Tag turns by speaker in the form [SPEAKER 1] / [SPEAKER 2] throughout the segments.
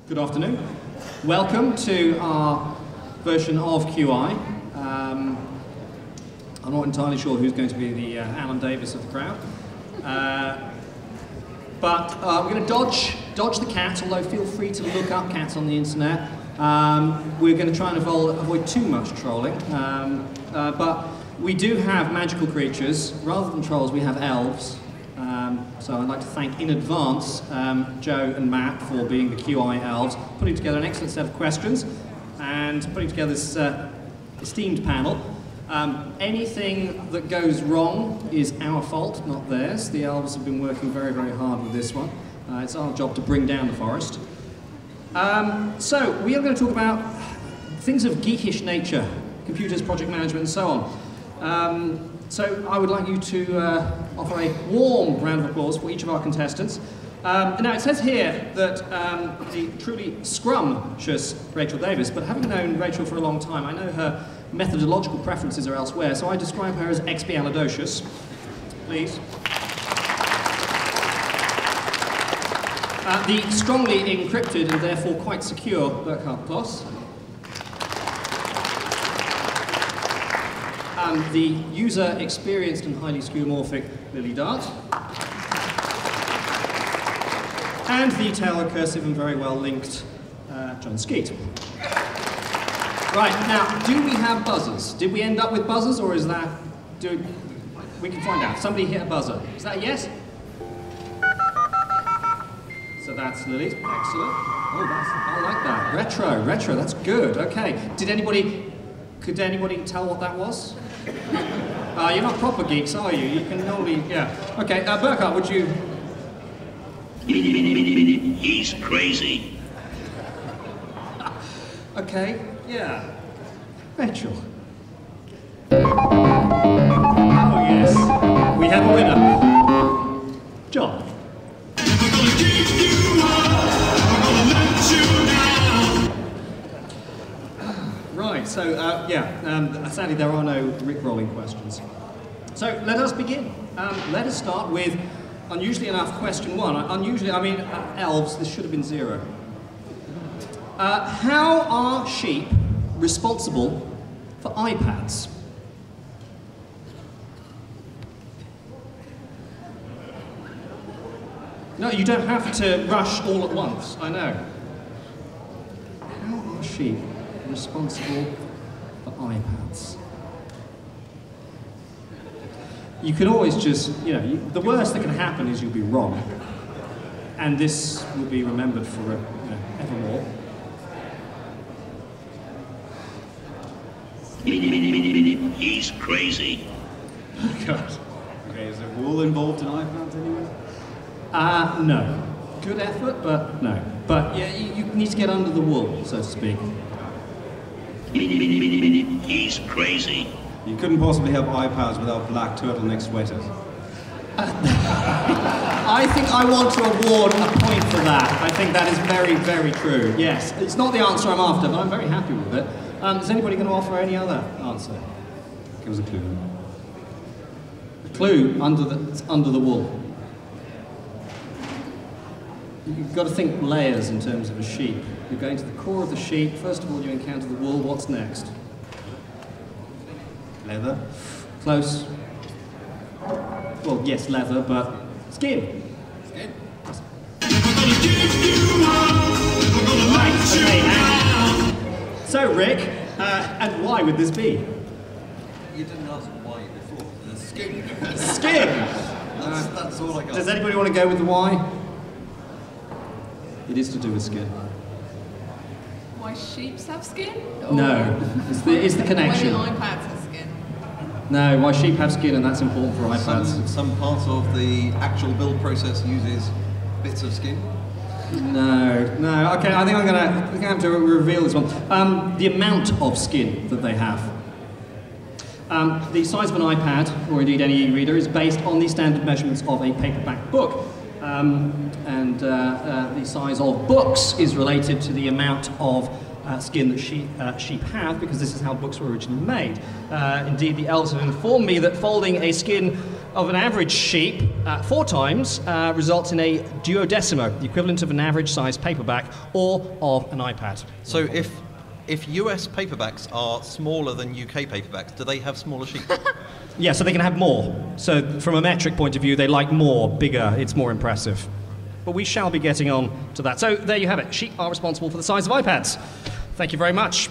[SPEAKER 1] Good afternoon. Welcome to our version of QI. I'm not entirely sure who's going to be the Alan Davis of the crowd. But we're going to dodge the cat, although feel free to look up cats on the internet. We're going to try and avoid too much trolling. But we do have magical creatures. Rather than trolls, we have elves. So I'd like to thank in advance Joe and Matt for being the QI elves, putting together an excellent set of questions and putting together this esteemed panel. Anything that goes wrong is our fault, not theirs. The elves have been working very, very hard with this one. It's our job to bring down the forest. So we are going to talk about things of geekish nature, computers, project management, and so on. So I would like you to offer a warm round of applause for each of our contestants. Now it says here that the truly scrumptious Rachel Davis, but having known Rachel for a long time, I know her methodological preferences are elsewhere, so I describe her as expialidocious. Please. The strongly encrypted and therefore quite secure Burkhard Ploss. The user-experienced and highly skeuomorphic Lily Dart. And the tail-recursive and very well-linked John Skeet. Right, now, do we have buzzers? Did we end up with buzzers, or is that... we can find out. Somebody hit a buzzer. Is that a yes? So that's Lily's. Excellent. Oh, I like that. Retro, that's good. Okay. Could anybody tell what that was? You're not proper geeks, are you? You can only, yeah. Okay, Burkhard, would you...
[SPEAKER 2] He's crazy.
[SPEAKER 1] Okay, yeah. Rachel. Oh, yes. We have a winner. John. Right, so, sadly there are no Rick-rolling questions. So, let us begin. Let us start with, unusually enough, question one. Unusually, I mean, elves, this should have been 0. How are sheep responsible for iPads? No, you don't have to rush all at once, I know. How are sheep responsible for iPads? You can always just, the worst that can happen is you'll be wrong. And this will be remembered for evermore.
[SPEAKER 2] He's crazy.
[SPEAKER 1] God.
[SPEAKER 3] Okay, is there wool involved in iPads anyway?
[SPEAKER 1] No. Good effort, but no. But yeah, you need to get under the wool, so to speak.
[SPEAKER 2] He's crazy.
[SPEAKER 3] You couldn't possibly have iPads without black turtleneck sweaters.
[SPEAKER 1] I think I want to award a point for that. I think that is very, very true. Yes, it's not the answer I'm after, but I'm very happy with it. Is anybody going to offer any other answer?
[SPEAKER 3] Give us a clue.
[SPEAKER 1] A clue under the wool. You've got to think layers in terms of a sheep. You're going to the core of the sheep. First of all, you encounter the wool. What's next?
[SPEAKER 3] Leather?
[SPEAKER 1] Close. Well, yes, leather, but skin.
[SPEAKER 3] Skin?
[SPEAKER 1] Right, okay. So, Rick, and why would this be?
[SPEAKER 4] You didn't ask why before. The skin.
[SPEAKER 1] Skin!
[SPEAKER 4] That's all I got.
[SPEAKER 1] Does anybody want to go with the why? It is to do with skin.
[SPEAKER 5] Why sheep have skin?
[SPEAKER 1] No, it's the connection.
[SPEAKER 5] Why do iPads have skin?
[SPEAKER 1] No, why sheep have skin, and that's important for iPads.
[SPEAKER 4] Some parts of the actual build process uses bits of skin.
[SPEAKER 1] No. Okay, I think I'm gonna have to reveal this one. The amount of skin that they have. The size of an iPad, or indeed any e-reader, is based on the standard measurements of a paperback book. The size of books is related to the amount of skin that sheep have, because this is how books were originally made. Indeed, the elves have informed me that folding a skin of an average sheep 4 times results in a duodecimo, the equivalent of an average-sized paperback or of an iPad.
[SPEAKER 4] So if US paperbacks are smaller than UK paperbacks, do they have smaller sheep?
[SPEAKER 1] Yeah, so they can have more. So from a metric point of view, they like more, bigger, it's more impressive. But we shall be getting on to that. So there you have it. Sheep are responsible for the size of iPads. Thank you very much.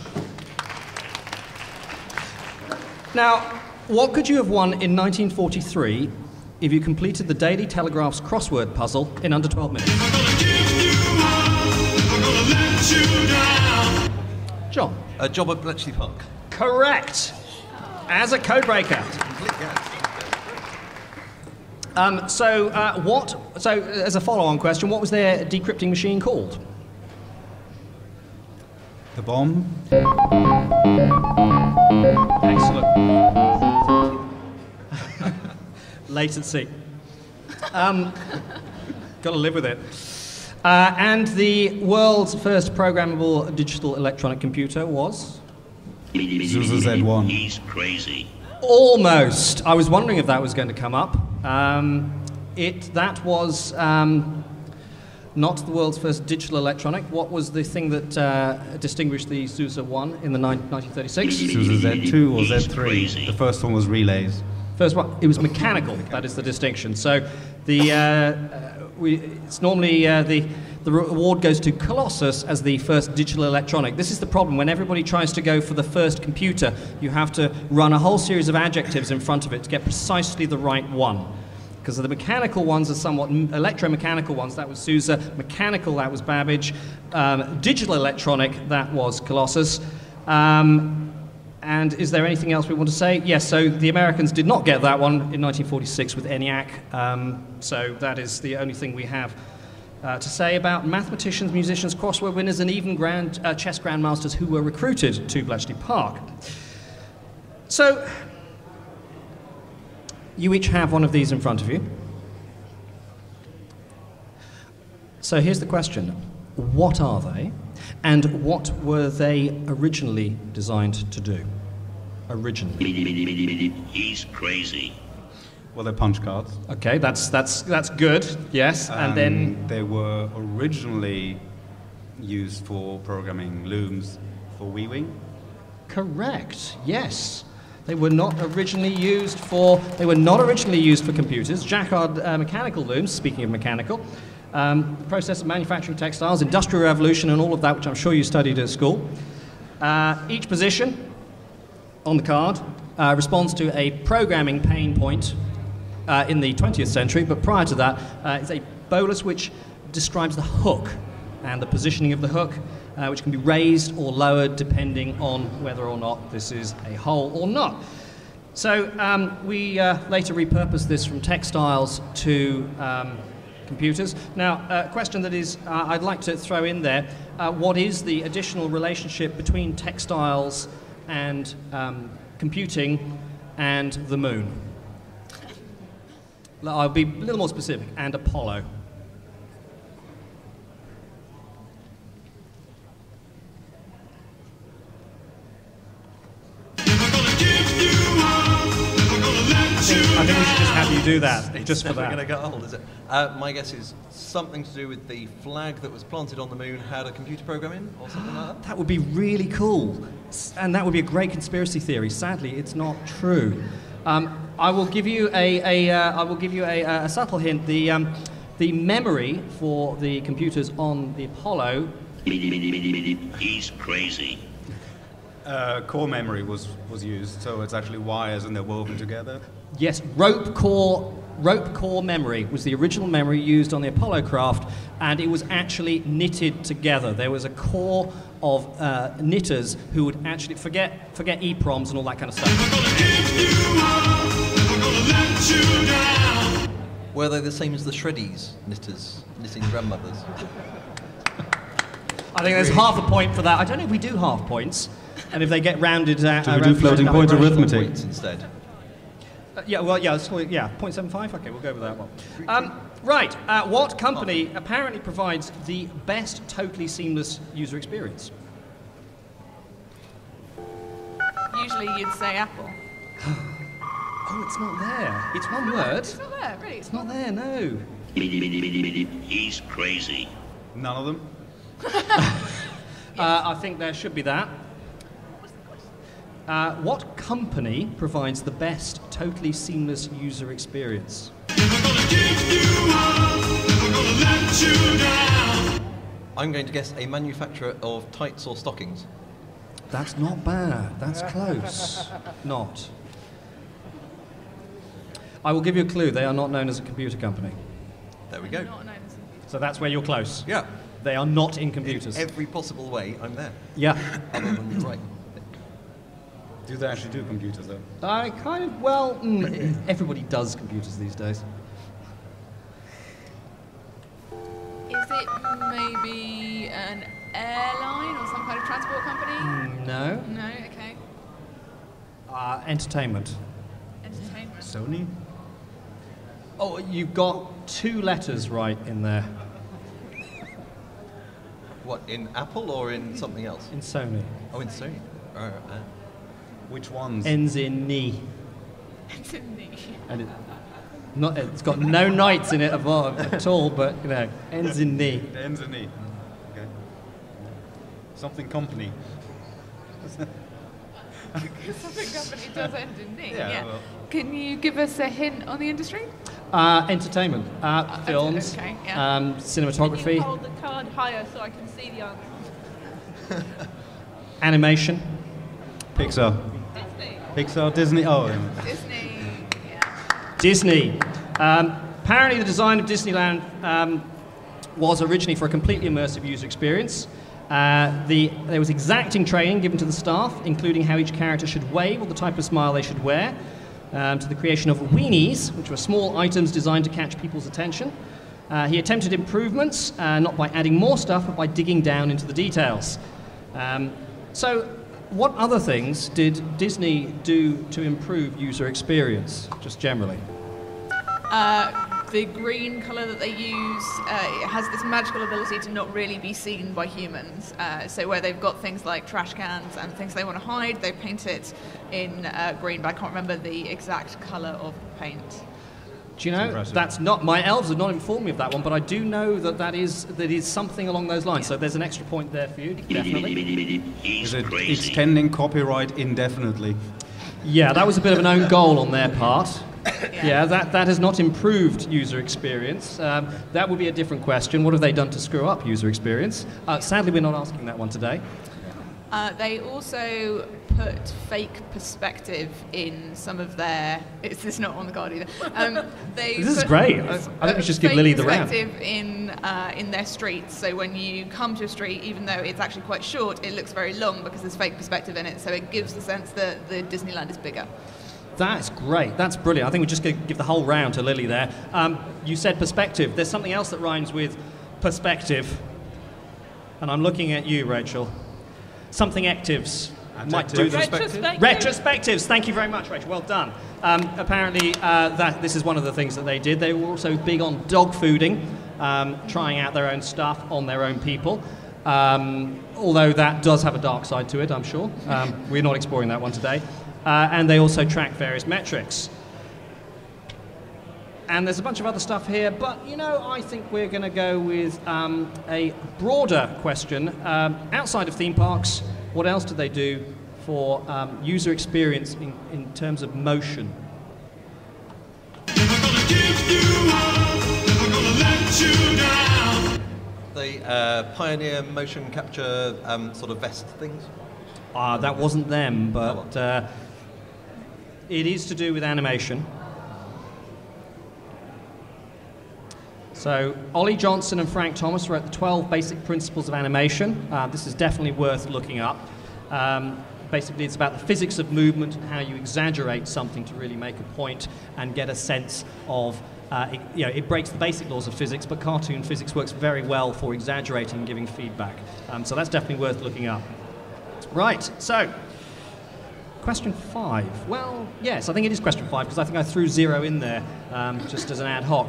[SPEAKER 1] Now, what could you have won in 1943 if you completed the Daily Telegraph's crossword puzzle in under 12 minutes? John?
[SPEAKER 4] A job at Bletchley Park.
[SPEAKER 1] Correct. As a codebreaker. So as a follow-on question, what was their decrypting machine called?
[SPEAKER 3] The bomb.
[SPEAKER 1] Excellent. Latency. Got to live with it. And the world's first programmable digital electronic computer was?
[SPEAKER 3] Zusa Z1.
[SPEAKER 2] He's crazy.
[SPEAKER 1] Almost. I was wondering if that was going to come up. That was not the world's first digital electronic. What was the thing that distinguished the Zusa 1 in the 1936?
[SPEAKER 3] Zusa Z2 or
[SPEAKER 2] He's
[SPEAKER 3] Z3.
[SPEAKER 2] crazy.
[SPEAKER 3] The first one was relays.
[SPEAKER 1] First one, it was mechanical. That is the distinction. So it's normally the award goes to Colossus as the first digital electronic. This is the problem. When everybody tries to go for the first computer, you have to run a whole series of adjectives in front of it to get precisely the right one. Because the mechanical ones are somewhat electromechanical ones. That was Sousa. Mechanical, that was Babbage. Digital electronic, that was Colossus. And is there anything else we want to say? Yes, so the Americans did not get that one in 1946 with ENIAC. So that is the only thing we have to say about mathematicians, musicians, crossword winners, and even chess grandmasters who were recruited to Bletchley Park. So you each have one of these in front of you. So here's the question. What are they? And what were they originally designed to do? Originally.
[SPEAKER 2] He's crazy.
[SPEAKER 3] Well, they're punch cards.
[SPEAKER 1] Okay, that's good. Yes, and then
[SPEAKER 3] they were originally used for programming looms for Wee-Wing.
[SPEAKER 1] Correct. Yes, they were not originally used for computers. Jacquard mechanical looms. Speaking of mechanical, process of manufacturing textiles, Industrial Revolution, and all of that, which I'm sure you studied at school. Each position on the card responds to a programming pain point in the 20th century, but prior to that, it's a bolus which describes the hook and the positioning of the hook, which can be raised or lowered depending on whether or not this is a hole or not. So we later repurposed this from textiles to computers. Now, a question that is I'd like to throw in there, what is the additional relationship between textiles and computing and the moon? I'll be a little more specific, and Apollo. I think we should just have you do that,
[SPEAKER 4] It's
[SPEAKER 1] just for
[SPEAKER 4] never
[SPEAKER 1] that.
[SPEAKER 4] going to get old, is it? My guess is something to do with the flag that was planted on the moon had a computer program in, or something like that.
[SPEAKER 1] That would be really cool, and that would be a great conspiracy theory. Sadly, it's not true. I will give you a subtle hint. The memory for the computers on the Apollo.
[SPEAKER 2] He's crazy.
[SPEAKER 3] Core memory was used, so it's actually wires and they're woven together.
[SPEAKER 1] Yes, rope core memory was the original memory used on the Apollo craft, and it was actually knitted together. There was a core of knitters who would actually forget EPROMs and all that kind of stuff.
[SPEAKER 4] Were they the same as the Shreddies knitting grandmothers?
[SPEAKER 1] I think there's half a point for that. I don't know if we do half points, and if they get rounded out.
[SPEAKER 3] Do we do floating point arithmetic?
[SPEAKER 4] Points instead.
[SPEAKER 1] Yeah, 0.75. Okay, we'll go with that one. Right, what company apparently provides the best totally seamless user experience?
[SPEAKER 5] Usually you'd say Apple.
[SPEAKER 1] Oh, it's not there. It's one word.
[SPEAKER 5] It's not there, really.
[SPEAKER 1] It's not there, no.
[SPEAKER 2] He's crazy.
[SPEAKER 3] None of them?
[SPEAKER 1] I think there should be that. What company provides the best totally seamless user experience?
[SPEAKER 4] I'm going to guess a manufacturer of tights or stockings.
[SPEAKER 1] That's not bad. That's close. Not. I will give you a clue. They are not known as a computer company.
[SPEAKER 4] There we go.
[SPEAKER 5] Not known as a-
[SPEAKER 1] So that's where you're close.
[SPEAKER 4] Yeah.
[SPEAKER 1] They are not in
[SPEAKER 4] In
[SPEAKER 1] computers.
[SPEAKER 4] every possible way, I'm there.
[SPEAKER 1] Yeah.
[SPEAKER 4] Other than right.
[SPEAKER 3] Do they actually do computers, though?
[SPEAKER 1] I kind of, everybody does computers these days.
[SPEAKER 5] Is it maybe an airline or some kind of transport company?
[SPEAKER 1] No.
[SPEAKER 5] No, okay.
[SPEAKER 1] Entertainment.
[SPEAKER 5] Entertainment.
[SPEAKER 3] Sony?
[SPEAKER 1] Oh, you've got 2 letters right in there.
[SPEAKER 4] What, in Apple or in something else?
[SPEAKER 1] In Sony.
[SPEAKER 4] Oh, in Sony.
[SPEAKER 3] Which ones?
[SPEAKER 1] Ends in ni.
[SPEAKER 5] It's a niche.
[SPEAKER 1] And it's got no knights in it at all, but, ends in ni.
[SPEAKER 3] It ends in E. Okay. Something company.
[SPEAKER 5] Something company does end in niche.
[SPEAKER 3] Yeah, well.
[SPEAKER 5] Can you give us a hint on the industry?
[SPEAKER 1] Entertainment. Films.
[SPEAKER 5] okay, yeah.
[SPEAKER 6] Can you
[SPEAKER 1] Cinematography.
[SPEAKER 6] hold the card higher so I can see the answer?
[SPEAKER 1] Animation.
[SPEAKER 3] Pixar.
[SPEAKER 6] Disney.
[SPEAKER 3] Pixar, Disney. Oh, yeah.
[SPEAKER 5] Disney. Yeah.
[SPEAKER 1] Disney. Apparently, the design of Disneyland was originally for a completely immersive user experience. There was exacting training given to the staff, including how each character should wave or the type of smile they should wear, to the creation of weenies, which were small items designed to catch people's attention. He attempted improvements, not by adding more stuff, but by digging down into the details. So, what other things did Disney do to improve user experience, just generally?
[SPEAKER 5] The green colour that they use it has this magical ability to not really be seen by humans. So where they've got things like trash cans and things they want to hide, they paint it in green, but I can't remember the exact colour of the paint.
[SPEAKER 1] Do you know,
[SPEAKER 3] impressive.
[SPEAKER 1] that's not, my elves have not informed me of that one, but I do know that is something along those lines. So there's an extra point there for you, definitely.
[SPEAKER 2] He's
[SPEAKER 3] Is it
[SPEAKER 2] crazy.
[SPEAKER 3] extending copyright indefinitely?
[SPEAKER 1] Yeah, that was a bit of an own goal on their part. Yeah, that has not improved user experience. That would be a different question. What have they done to screw up user experience? Sadly, we're not asking that one today.
[SPEAKER 5] They also put fake perspective in some of their. This is not on the card either.
[SPEAKER 1] This is great. I think we should just give
[SPEAKER 5] fake
[SPEAKER 1] Lily the round.
[SPEAKER 5] perspective in their streets. So when you come to a street, even though it's actually quite short, it looks very long because there's fake perspective in it. So it gives the sense that the Disneyland is bigger.
[SPEAKER 1] That's great. That's brilliant. I think we're just going to give the whole round to Lily there. You said perspective. There's something else that rhymes with perspective. And I'm looking at you, Rachel. Something actives. Might do this. Retrospectives. Thank you very much, Rachel. Well done. Apparently, this is one of the things that they did. They were also big on dog fooding, trying out their own stuff on their own people. Although that does have a dark side to it, I'm sure. We're not exploring that one today. And they also track various metrics. And there's a bunch of other stuff here, but I think we're going to go with a broader question. Outside of theme parks, what else do they do for user experience in terms of motion?
[SPEAKER 4] They pioneer motion capture sort of vest things.
[SPEAKER 1] That wasn't them, but it is to do with animation. So, Ollie Johnson and Frank Thomas wrote the 12 Basic Principles of Animation. This is definitely worth looking up. Basically, it's about the physics of movement and how you exaggerate something to really make a point and get a sense of, it breaks the basic laws of physics, but cartoon physics works very well for exaggerating and giving feedback. So that's definitely worth looking up. Right, so, question 5. Well, yes, I think it is question 5, because I think I threw 0 in there, just as an ad hoc.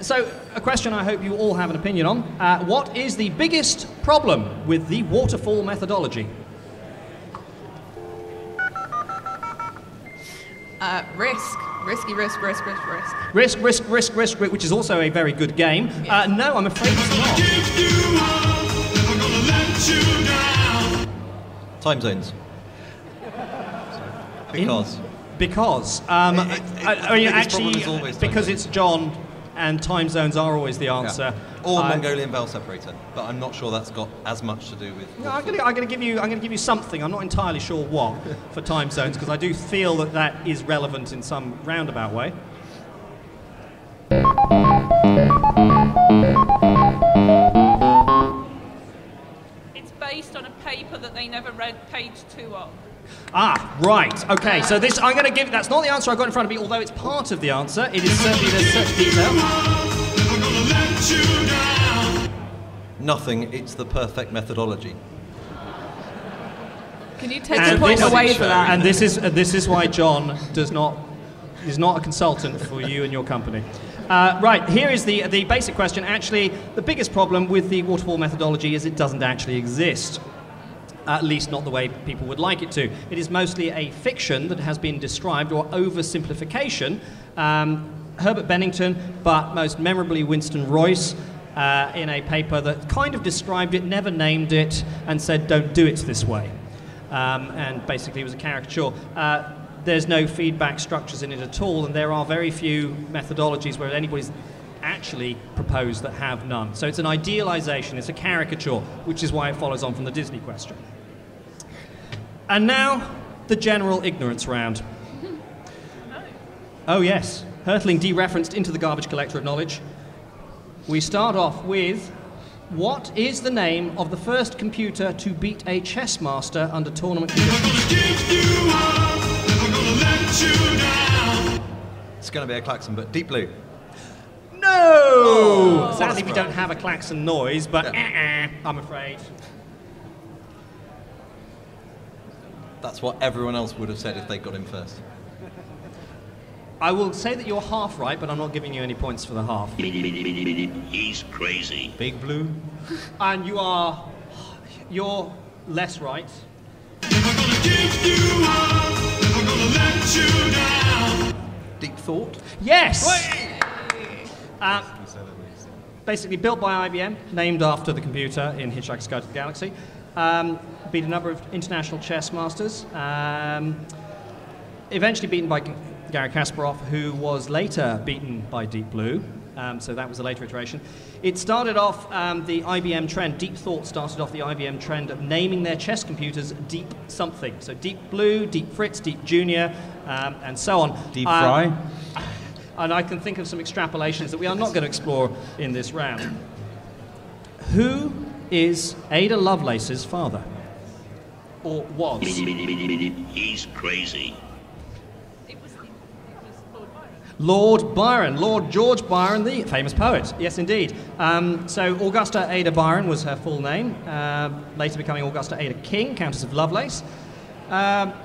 [SPEAKER 1] So, a question I hope you all have an opinion on. What is the biggest problem with the waterfall methodology?
[SPEAKER 5] Risk. Risky risk.
[SPEAKER 1] Risk, which is also a very good game. No, I'm afraid it's not.
[SPEAKER 4] Time zones. Because.
[SPEAKER 1] Because. Because it's John, and time zones are always the answer.
[SPEAKER 4] Yeah. Or Mongolian bell separator, but I'm not sure that's got as much to do with.
[SPEAKER 1] No, I'm going to give you something. I'm not entirely sure what for time zones, because I do feel that is relevant in some roundabout way.
[SPEAKER 6] It's based on a paper that they never read page 2 of.
[SPEAKER 1] Ah, right. Okay, so this I'm going to give. That's not the answer I got in front of me, although it's part of the answer. It is certainly there's such detail.
[SPEAKER 4] Nothing. It's the perfect methodology.
[SPEAKER 5] Can you take the point away for that?
[SPEAKER 1] And this is why John is not a consultant for you and your company. Right, here is the basic question. Actually, the biggest problem with the waterfall methodology is it doesn't actually exist. At least not the way people would like it to. It is mostly a fiction that has been described, or oversimplification. Herbert Bennington, but most memorably Winston Royce, in a paper that kind of described it, never named it, and said, don't do it this way. And basically it was a caricature. There's no feedback structures in it at all, and there are very few methodologies where anybody's actually proposed that have none. So it's an idealization, it's a caricature, which is why it follows on from the Disney question. And now, the general ignorance round. Oh yes, hurtling dereferenced into the garbage collector of knowledge. We start off with, what is the name of the first computer to beat a chess master under tournament conditions?
[SPEAKER 4] It's going to be a klaxon, but Deep Blue.
[SPEAKER 1] No!
[SPEAKER 4] Oh,
[SPEAKER 1] Sadly, we don't have a klaxon noise, but I'm afraid.
[SPEAKER 4] That's what everyone else would have said if they got him first.
[SPEAKER 1] I will say that you're half right, but I'm not giving you any points for the half.
[SPEAKER 2] He's crazy.
[SPEAKER 3] Big Blue.
[SPEAKER 1] And you're less right.
[SPEAKER 4] Deep Thought?
[SPEAKER 1] Yes! Basically built by IBM, named after the computer in Hitchhiker's Guide to the Galaxy. Beat a number of international chess masters. Eventually beaten by Garry Kasparov, who was later beaten by Deep Blue. So that was a later iteration. It started off the IBM trend. Deep Thought started off the IBM trend of naming their chess computers Deep something. So Deep Blue, Deep Fritz, Deep Junior, and so on.
[SPEAKER 3] Deep Fry.
[SPEAKER 1] And I can think of some extrapolations that we are not going to explore in this round. Who is Ada Lovelace's father? Or was?
[SPEAKER 2] He's crazy.
[SPEAKER 6] It was Lord Byron.
[SPEAKER 1] Lord Byron, Lord George Byron, the famous poet. Yes, indeed. So Augusta Ada Byron was her full name, later becoming Augusta Ada King, Countess of Lovelace.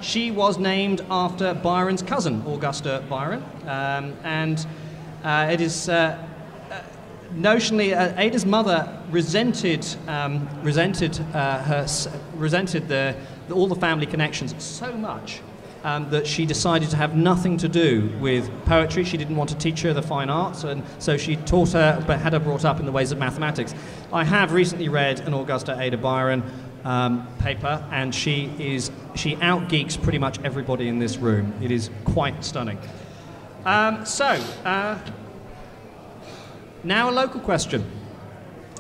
[SPEAKER 1] She was named after Byron's cousin, Augusta Byron, and it is notionally Ada's mother resented all the family connections so much that she decided to have nothing to do with poetry. She didn't want to teach her the fine arts, and so she taught her, but had her brought up in the ways of mathematics. I have recently read an Augusta Ada Byron paper, and she out-geeks pretty much everybody in this room. It is quite stunning. Now a local question,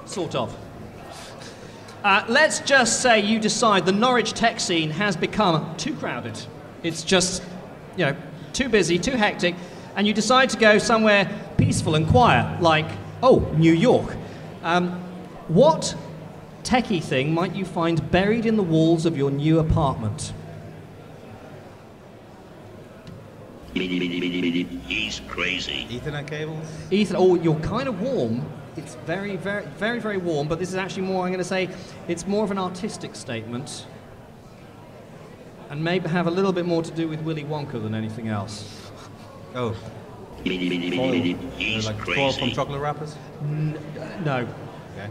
[SPEAKER 1] sort of. Let's just say you decide the Norwich tech scene has become too crowded. It's just, too busy, too hectic, and you decide to go somewhere peaceful and quiet, like, New York. What techie thing might you find buried in the walls of your new apartment?
[SPEAKER 2] He's crazy.
[SPEAKER 3] Ethernet cables.
[SPEAKER 1] You're kind of warm. It's very, very, very, very warm, but this is actually more, I'm going to say, it's more of an artistic statement, and maybe have a little bit more to do with Willy Wonka than anything else.
[SPEAKER 3] Oh.
[SPEAKER 2] He's
[SPEAKER 3] like
[SPEAKER 2] crazy.
[SPEAKER 3] 12 from chocolate wrappers?
[SPEAKER 1] No.
[SPEAKER 3] Okay.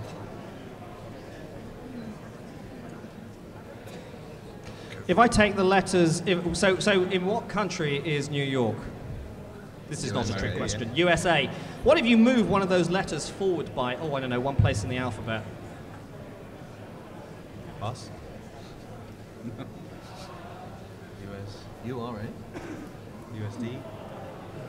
[SPEAKER 1] If I take the letters, so in what country is New York? This is not a trick question. USA. What if you move one of those letters forward by, I don't know, one place in the alphabet?
[SPEAKER 3] Pass.
[SPEAKER 4] You are, eh?
[SPEAKER 3] USD.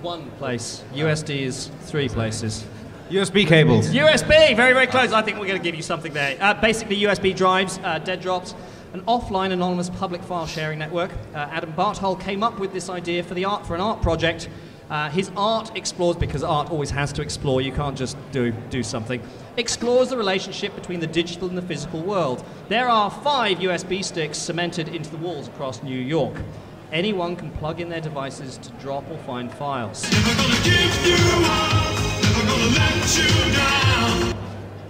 [SPEAKER 1] One place. USD is 3 places.
[SPEAKER 3] USB cables.
[SPEAKER 1] USB, very, very close. I think we're going to give you something there. Basically, USB drives, dead drops, an offline anonymous public file sharing network. Adam Barthol came up with this idea for an art project. His art explores, because art always has to explore, you can't just do something, explores the relationship between the digital and the physical world. There are 5 USB sticks cemented into the walls across New York. Anyone can plug in their devices to drop or find files.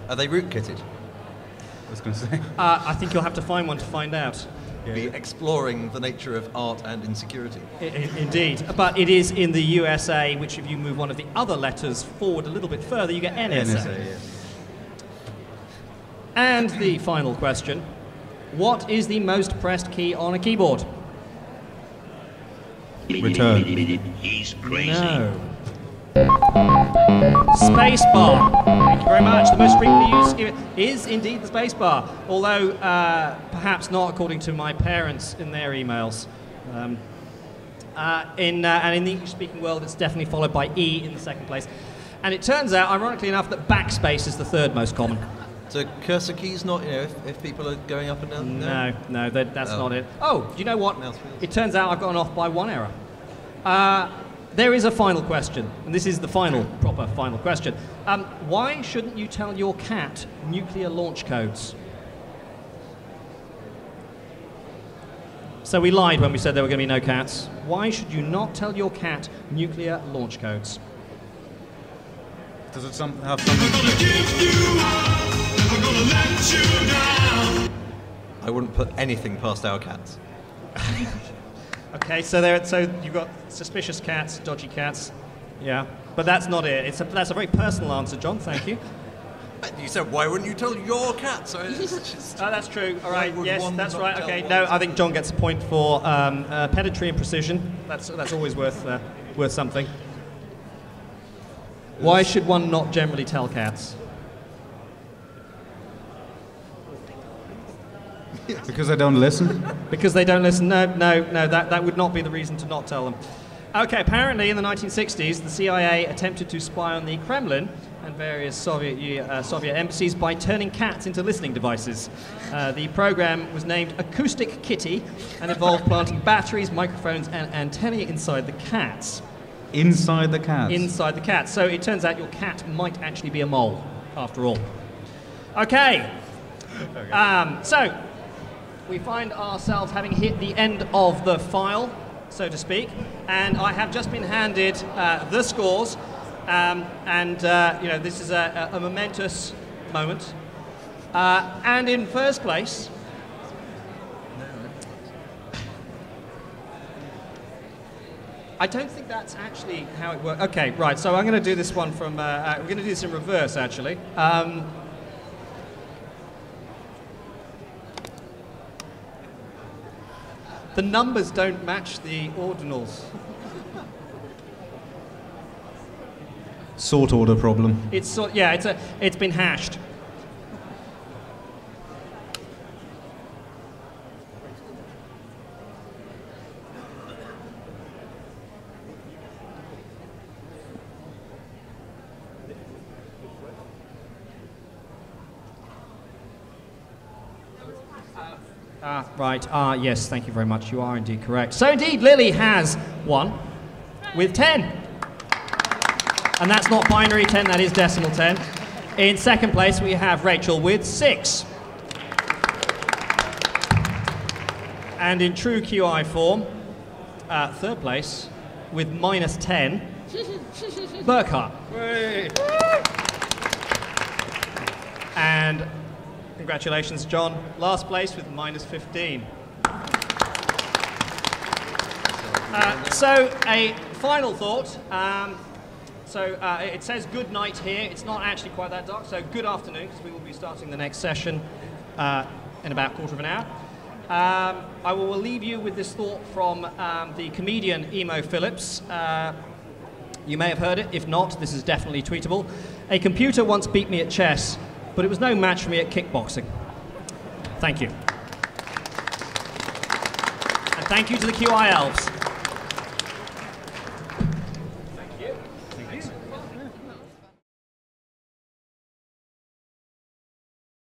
[SPEAKER 4] Are they rootkitted?
[SPEAKER 3] I was going to say.
[SPEAKER 1] I think you'll have to find one to find out.
[SPEAKER 4] Be exploring the nature of art and insecurity.
[SPEAKER 1] Indeed. But it is in the USA, which if you move one of the other letters forward a little bit further, you get NSA.
[SPEAKER 3] NSA, yeah.
[SPEAKER 1] And the final question. What is the most pressed key on a keyboard?
[SPEAKER 3] Return.
[SPEAKER 2] He's crazy.
[SPEAKER 1] No. Spacebar. Thank you very much. The most frequently used is indeed the spacebar, although perhaps not according to my parents in their emails. And in the English-speaking world, it's definitely followed by E in the second place. And it turns out, ironically enough, that backspace is the third most common.
[SPEAKER 4] So cursor keys not, if people are going up and down?
[SPEAKER 1] No, that's not it. Oh, do you know what?
[SPEAKER 4] Mouse wheels.
[SPEAKER 1] It turns out I've gone off by 1 error. There is a final question, and this is the proper final question. Why shouldn't you tell your cat nuclear launch codes? So we lied when we said there were going to be no cats. Why should you not tell your cat nuclear launch codes?
[SPEAKER 3] Does it have something?
[SPEAKER 4] I wouldn't put anything past our cats.
[SPEAKER 1] Okay, so you've got suspicious cats, dodgy cats. Yeah, but that's not it. That's a very personal answer, John. Thank you.
[SPEAKER 4] You said, why wouldn't you tell your cat? So it's just,
[SPEAKER 1] That's true. All right.
[SPEAKER 4] would
[SPEAKER 1] Yes,
[SPEAKER 4] one
[SPEAKER 1] that's
[SPEAKER 4] not
[SPEAKER 1] right.
[SPEAKER 4] tell
[SPEAKER 1] Okay.
[SPEAKER 4] one?
[SPEAKER 1] No, I think John gets a point for pedantry and precision. That's always worth something. Why should one not generally tell cats?
[SPEAKER 3] Because I don't listen.
[SPEAKER 1] Because they don't listen. No. That would not be the reason to not tell them. Okay. Apparently, in the 1960s, the CIA attempted to spy on the Kremlin and various Soviet embassies by turning cats into listening devices. The program was named Acoustic Kitty and involved planting batteries, microphones, and antennae inside the cats.
[SPEAKER 3] Inside the cat.
[SPEAKER 1] Inside the cat. So it turns out your cat might actually be a mole, after all. Okay. So we find ourselves having hit the end of the file, so to speak, and I have just been handed the scores, this is a momentous moment. And in first place, I don't think that's actually how it works. Okay, right. So I'm going to do this one from. We're going to do this in reverse, actually. The numbers don't match the ordinals.
[SPEAKER 3] Sort order problem.
[SPEAKER 1] It's been hashed. Right. Yes, thank you very much. You are indeed correct. So indeed, Lily has won with 10. And that's not binary 10, that is decimal 10. In second place, we have Rachel with 6. And in true QI form, third place with minus 10, Burkhart. And congratulations, John. Last place with minus 15. So a final thought. It says good night here. It's not actually quite that dark, so good afternoon, because we will be starting the next session in about a quarter of an hour. I will leave you with this thought from the comedian Emo Phillips. You may have heard it. If not, this is definitely tweetable. A computer once beat me at chess, but it was no match for me at kickboxing. Thank you. And thank you to the QI Elves.